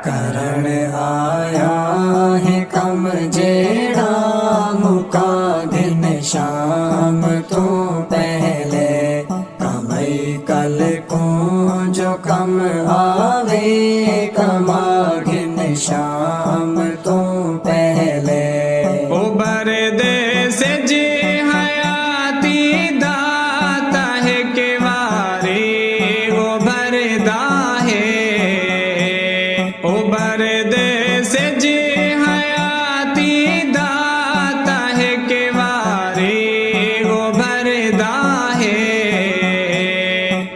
کرن آیا ہے کم جیڑا مکا دن شام تو پہلے کمائی کل کو جو کم آوے کما گن شام تو پہلے اوبر دے سے جی حیاتی داتا ہے کہ واری اوبر دا ہے اوبر دے سے جی حیاتی داتا ہے کہ واری اوبر دا ہے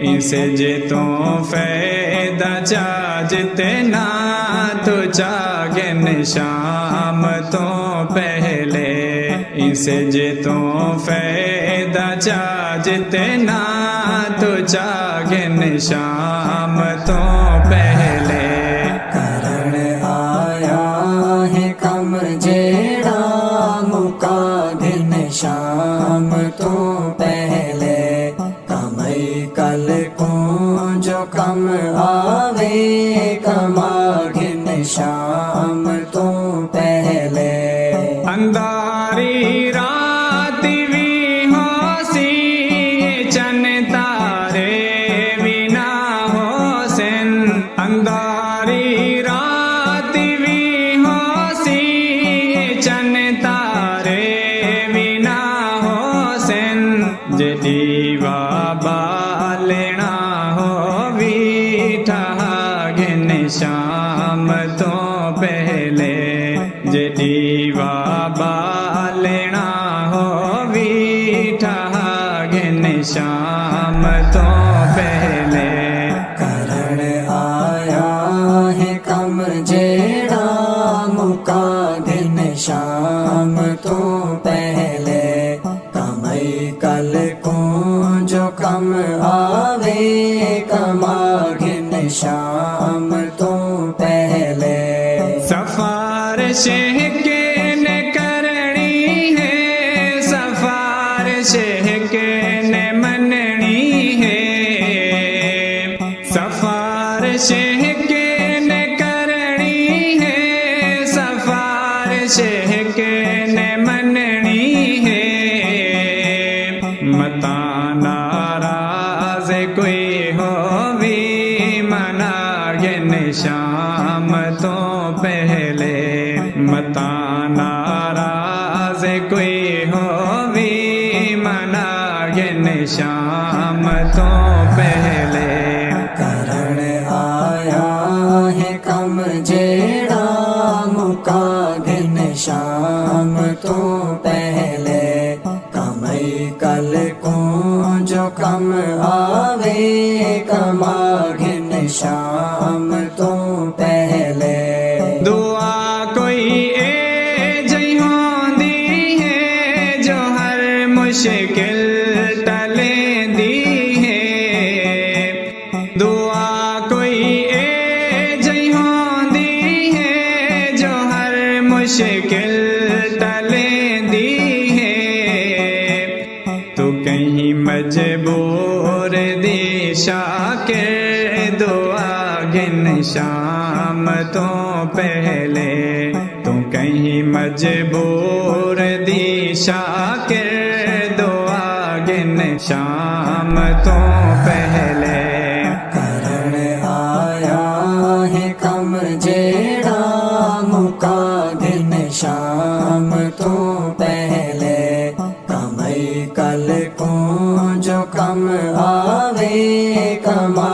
اسے جے تو فیدہ چاجتے نا تو چاگن شام تو پہلے اسے جے تو فیدہ چاجتے نا تو چاگن شام تو پہلے کرن آیا ہے کم جیڑا مکا دن شام تو پہلے کمائی کل کو جو کم آوے کما گن شام تو پہلے انداری رات بھی ہو سی چن تارے بنا حسین انداری رات بھی ہو سی چن تارے بنا حسین جے دیوا بالنا ہو بیٹھا گن شام تو پہلے جے دیوا بالنا ہو بیٹھا گن شام تو پہلے کرن آیا ہے کم جیڑا مکا دن شام تو پہلے کمائی کل کو جو کم آوے کما گن شام تو پہلے سفارش کے نے کرنی ہے سفارش کے نے مننی ہے سفارش کے نے کرنی ہے سفارش کے نے مننی ہے متا ناراض کوئی ہو بھی منا گن شام تو پہلے متا ناراض کوئی ہو بھی منا گن شام تو پہلے کرن آیا ہے کم جیڑا مکا دن شام تو پہلے کمائی کل کو جو کم آوے کما گن شام تو پہلے دعا کوئی اے جئی ہوندی ہے جو ہر مشکل ٹلے دی ہے دعا کوئی اے جئی ہوندی ہے جو ہر مشکل ٹلے دی ہے تو کہیں مجبور دی شاکر دعا گن شام تو پہلے تو کہیں مجبور دی شاکر دعا گن شام تو پہلے کرن آیا ہے کم جیڑا مکا دن شام تو پہلے کمائی کل کو جو کم آوے کما